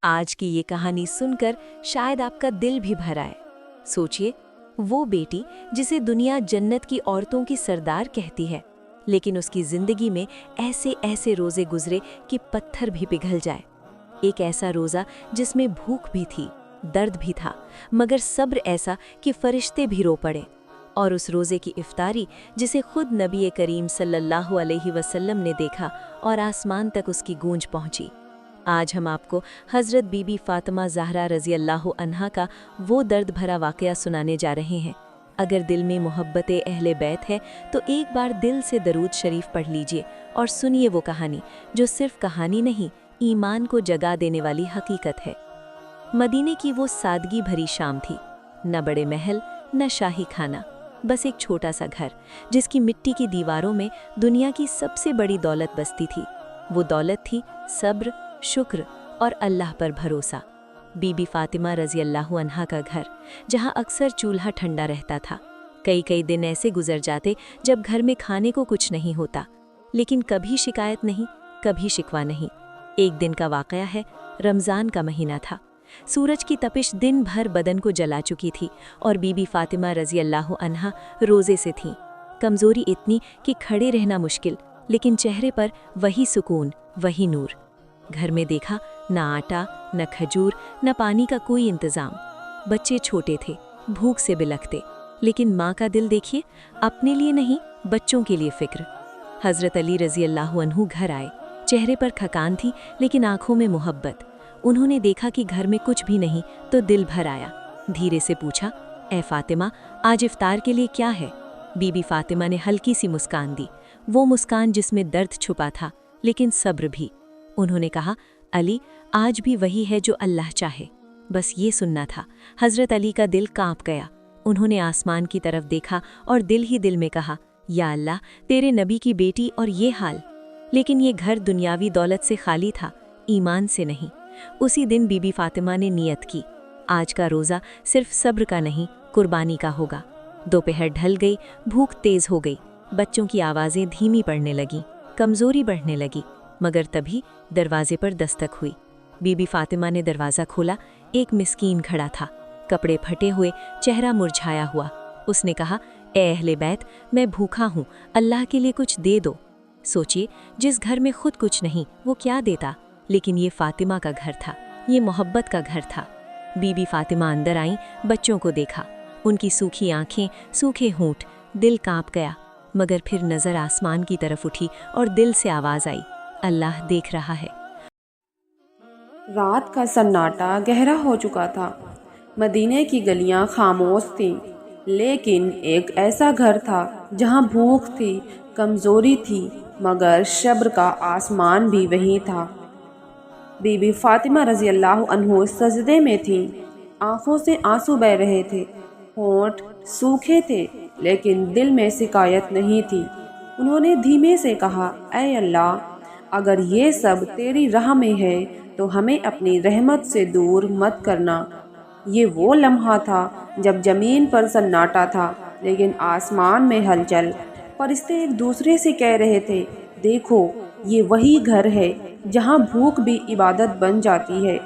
आज की ये कहानी सुनकर शायद आपका दिल भी भर आए। सोचिए, वो बेटी जिसे दुनिया जन्नत की औरतों की सरदार कहती है, लेकिन उसकी जिंदगी में ऐसे ऐसे रोजे गुजरे कि पत्थर भी पिघल जाए। एक ऐसा रोजा जिसमें भूख भी थी, दर्द भी था, मगर सब्र ऐसा कि फरिश्ते भी रो पड़े। और उस रोजे की इफ्तारी जिसे खुद नबी करीम सल्लल्लाहु अलैहि वसल्लम ने देखा और आसमान तक उसकी गूंज पहुंची। आज हम आपको हज़रत बीबी फ़ातिमा ज़हरा रज़ी अल्लाह अन्हा का वो दर्द भरा वाक़या सुनाने जा रहे हैं। अगर दिल में मोहब्बत अहले बैत है तो एक बार दिल से दरूद शरीफ पढ़ लीजिए और सुनिए वो कहानी जो सिर्फ कहानी नहीं, ईमान को जगा देने वाली हकीकत है। मदीने की वो सादगी भरी शाम थी। न बड़े महल, न शाही खाना, बस एक छोटा सा घर जिसकी मिट्टी की दीवारों में दुनिया की सबसे बड़ी दौलत बसती थी। वो दौलत थी सब्र, शुक्र और अल्लाह पर भरोसा। बीबी फ़ातिमा रज़ी अल्लाह अन्हा का घर, जहाँ अक्सर चूल्हा ठंडा रहता था। कई कई दिन ऐसे गुजर जाते जब घर में खाने को कुछ नहीं होता, लेकिन कभी शिकायत नहीं, कभी शिकवा नहीं। एक दिन का वाक़या है, रमज़ान का महीना था। सूरज की तपिश दिन भर बदन को जला चुकी थी और बीबी फ़ातिमा रज़ी अल्लाह अन्हा रोज़े से थीं। कमज़ोरी इतनी कि खड़े रहना मुश्किल, लेकिन चेहरे पर वही सुकून, वही नूर। घर में देखा, न आटा, न खजूर, न पानी का कोई इंतज़ाम। बच्चे छोटे थे, भूख से बिलखते, लेकिन माँ का दिल देखिए, अपने लिए नहीं, बच्चों के लिए फ़िक्र। हज़रत अली रज़ी अल्लाह अन्हु घर आए। चेहरे पर थकान थी, लेकिन आँखों में मोहब्बत। उन्होंने देखा कि घर में कुछ भी नहीं तो दिल भर आया। धीरे से पूछा, ए फ़ातिमा, आज इफ्तार के लिए क्या है? बीबी फ़ातिमा ने हल्की सी मुस्कान दी, वो मुस्कान जिसमें दर्द छुपा था, लेकिन सब्र भी। उन्होंने कहा, अली, आज भी वही है जो अल्लाह चाहे। बस ये सुनना था। हज़रत अली का दिल कांप गया। उन्होंने आसमान की तरफ देखा और दिल ही दिल में कहा, या अल्लाह, तेरे नबी की बेटी और ये हाल। लेकिन ये घर दुनियावी दौलत से खाली था, ईमान से नहीं। उसी दिन बीबी फ़ातिमा ने नियत की, आज का रोज़ा सिर्फ सब्र का नहीं, कुर्बानी का होगा। दोपहर ढल गई, भूख तेज़ हो गई, बच्चों की आवाज़ें धीमी पड़ने लगीं, कमज़ोरी बढ़ने लगी। मगर तभी दरवाजे पर दस्तक हुई। बीबी फ़ातिमा ने दरवाज़ा खोला। एक मिस्कीन खड़ा था, कपड़े फटे हुए, चेहरा मुरझाया हुआ। उसने कहा, ए अहले बैत, मैं भूखा हूँ, अल्लाह के लिए कुछ दे दो। सोचिए, जिस घर में खुद कुछ नहीं, वो क्या देता? लेकिन ये फ़ातिमा का घर था, ये मोहब्बत का घर था। बीबी फ़ातिमा अंदर आईं, बच्चों को देखा, उनकी सूखी आँखें, सूखे होंठ, दिल काँप गया। मगर फिर नज़र आसमान की तरफ उठी और दिल से आवाज़ आई, अल्लाह देख रहा है। रात का सन्नाटा गहरा हो चुका था। मदीने की गलियां खामोश थीं, लेकिन एक ऐसा घर था जहां भूख थी, कमज़ोरी थी, मगर सब्र का आसमान भी वहीं था। बीबी फ़ातिमा रज़ी अल्लाह अन्हु सजदे में थीं, आंखों से आंसू बह रहे थे, होंठ सूखे थे, लेकिन दिल में शिकायत नहीं थी। उन्होंने धीमे से कहा, ऐ अल्लाह, अगर ये सब तेरी राह में है तो हमें अपनी रहमत से दूर मत करना। ये वो लम्हा था जब ज़मीन पर सन्नाटा था, लेकिन आसमान में हलचल। फरिश्ते एक दूसरे से कह रहे थे, देखो, ये वही घर है जहाँ भूख भी इबादत बन जाती है।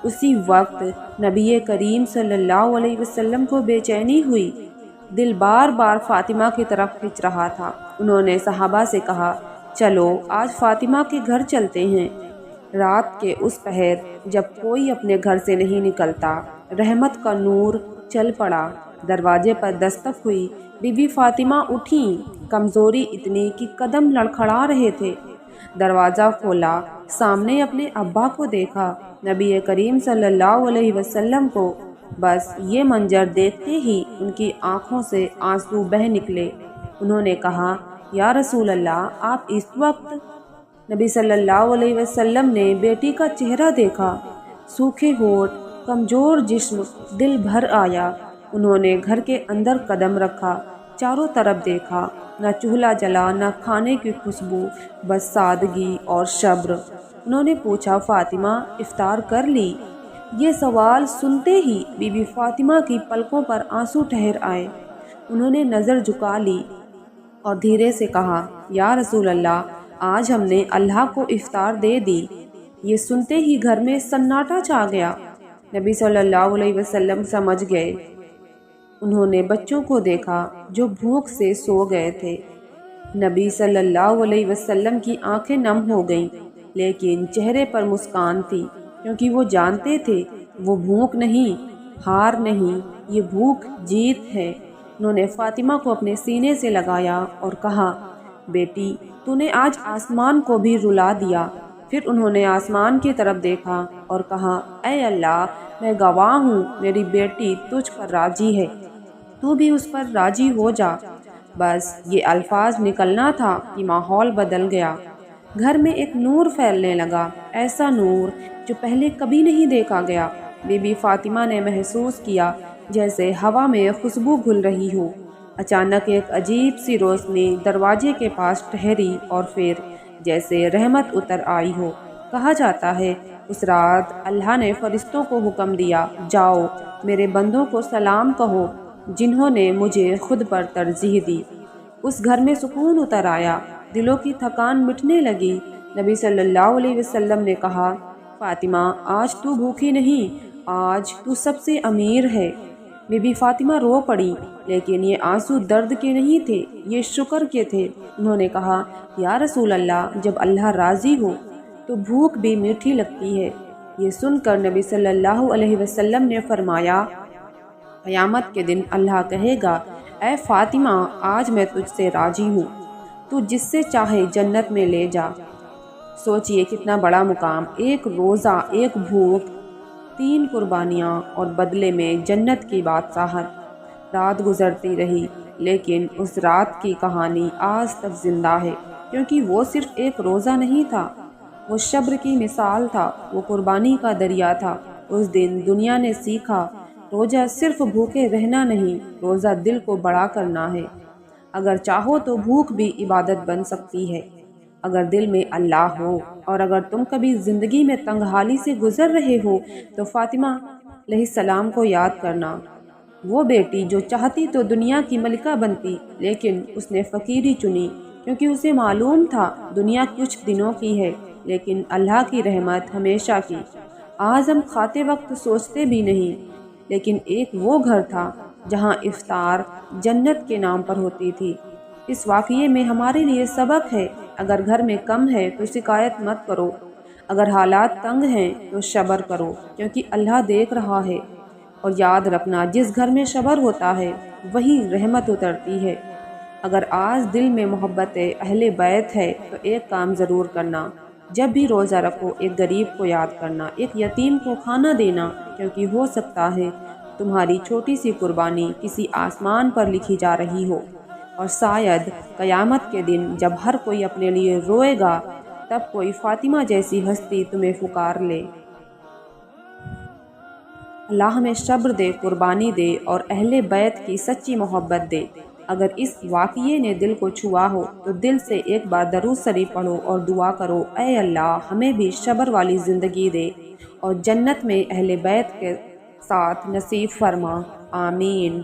उसी वक्त नबी करीम सल्लल्लाहु अलैहि वसल्लम को बेचैनी हुई। दिल बार बार फ़ातिमा की तरफ खिंच रहा था। उन्होंने सहाबा से कहा, चलो आज फ़ातिमा के घर चलते हैं। रात के उस पहर जब कोई अपने घर से नहीं निकलता, रहमत का नूर चल पड़ा। दरवाजे पर दस्तक हुई। बीबी फ़ातिमा उठीं, कमज़ोरी इतनी कि कदम लड़खड़ा रहे थे। दरवाज़ा खोला, सामने अपने अब्बा को देखा, नबी करीम सल्लल्लाहु अलैहि वसल्लम को। बस ये मंजर देखते ही उनकी आँखों से आंसू बह निकले। उन्होंने कहा, या रसूल अल्लाह, आप इस वक्त? नबी सल्लल्लाहु अलैहि वसल्लम ने बेटी का चेहरा देखा, सूखे होठ, कमज़ोर जिस्म, दिल भर आया। उन्होंने घर के अंदर कदम रखा, चारों तरफ देखा, न चूल्हा जला, न खाने की खुशबू, बस सादगी और सब्र। उन्होंने पूछा, फ़ातिमा, इफ्तार कर ली? ये सवाल सुनते ही बीबी फ़ातिमा की पलकों पर आंसू ठहर आए। उन्होंने नज़र झुका ली और धीरे से कहा, या रसूल अल्लाह, आज हमने अल्लाह को इफ्तार दे दी। یہ سنتے ہی گھر میں سناٹا چھا گیا۔ نبی صلی اللہ علیہ وسلم سمجھ گئے۔ انہوں نے بچوں کو دیکھا جو بھوک سے سو گئے تھے۔ نبی صلی اللہ علیہ وسلم کی آنکھیں نم ہو گئیں، لیکن چہرے پر مسکان تھی، کیونکہ وہ جانتے تھے وہ بھوک نہیں، ہار نہیں، یہ بھوک جیت ہے۔ انہوں نے فاطمہ کو اپنے سینے سے لگایا اور کہا، بیٹی تو نے آج آسمان کو بھی رلا دیا۔ پھر انہوں نے آسمان کی طرف دیکھا اور کہا، اے اللہ، میں گواہ ہوں میری بیٹی تجھ پر راضی ہے، تو بھی اس پر راضی ہو جا۔ بس یہ الفاظ نکلنا تھا کہ ماحول بدل گیا۔ گھر میں ایک نور پھیلنے لگا، ایسا نور جو پہلے کبھی نہیں دیکھا گیا۔ بی بی فاطمہ نے محسوس کیا جیسے ہوا میں خوشبو گھل رہی ہو۔ اچانک ایک عجیب سی روشنی دروازے کے پاس ٹھہری اور پھر جیسے رحمت اتر آئی ہو۔ کہا جاتا ہے اس رات اللہ نے فرشتوں کو حکم دیا، جاؤ میرے بندوں کو سلام کہو جنہوں نے مجھے خود پر ترجیح دی۔ اس گھر میں سکون اتر آیا، دلوں کی تھکان مٹنے لگی۔ نبی صلی اللہ علیہ وسلم نے کہا، فاطمہ آج تو بھوکی نہیں، آج تو سب سے امیر ہے۔ بی بی فاطمہ رو پڑی، لیکن یہ آنسو درد کے نہیں تھے، یہ شکر کے تھے۔ انہوں نے کہا، یا رسول اللہ، جب اللہ راضی ہو تو بھوک بھی میٹھی لگتی ہے۔ یہ سن کر نبی صلی اللہ علیہ وسلم نے فرمایا، قیامت کے دن اللہ کہے گا، اے فاطمہ آج میں تجھ سے راضی ہوں، تو جس سے چاہے جنت میں لے جا۔ سوچئے کتنا بڑا مقام، ایک روزہ، ایک بھوک، 3 قربانیاں اور بدلے میں جنت کی بادشاہت۔ رات گزرتی رہی، لیکن اس رات کی کہانی آج تک زندہ ہے، کیونکہ وہ صرف ایک روزہ نہیں تھا، وہ صبر کی مثال تھا، وہ قربانی کا دریا تھا۔ اس دن دنیا نے سیکھا، روزہ صرف بھوکے رہنا نہیں، روزہ دل کو بڑا کرنا ہے۔ اگر چاہو تو بھوک بھی عبادت بن سکتی ہے، اگر دل میں اللہ ہو۔ اور اگر تم کبھی زندگی میں تنگ حالی سے گزر رہے ہو تو فاطمہ علیہ السلام کو یاد کرنا، وہ بیٹی جو چاہتی تو دنیا کی ملکہ بنتی، لیکن اس نے فقیری چنی، کیونکہ اسے معلوم تھا دنیا کچھ دنوں کی ہے، لیکن اللہ کی رحمت ہمیشہ کی۔ آج ہم کھاتے وقت سوچتے بھی نہیں، لیکن ایک وہ گھر تھا جہاں افطار جنت کے نام پر ہوتی تھی۔ اس واقعے میں ہمارے لیے سبق ہے، اگر گھر میں کم ہے تو شکایت مت کرو، اگر حالات تنگ ہیں تو صبر کرو، کیونکہ اللہ دیکھ رہا ہے۔ اور یاد رکھنا، جس گھر میں صبر ہوتا ہے وہیں رحمت اترتی ہے۔ اگر آج دل میں محبت اہل بیت ہے تو ایک کام ضرور کرنا، جب بھی روزہ رکھو ایک غریب کو یاد کرنا، ایک یتیم کو کھانا دینا، کیونکہ ہو سکتا ہے تمہاری چھوٹی سی قربانی کسی آسمان پر لکھی جا رہی ہو، اور شاید قیامت کے دن جب ہر کوئی اپنے لیے روئے گا تب کوئی فاطمہ جیسی ہستی تمہیں پکار لے۔ اللہ ہمیں صبر دے، قربانی دے اور اہل بیت کی سچی محبت دے۔ اگر اس واقعے نے دل کو چھوا ہو تو دل سے ایک بار درود شریف پڑھو اور دعا کرو، اے اللہ ہمیں بھی صبر والی زندگی دے اور جنت میں اہل بیت کے ساتھ نصیب فرما، آمین۔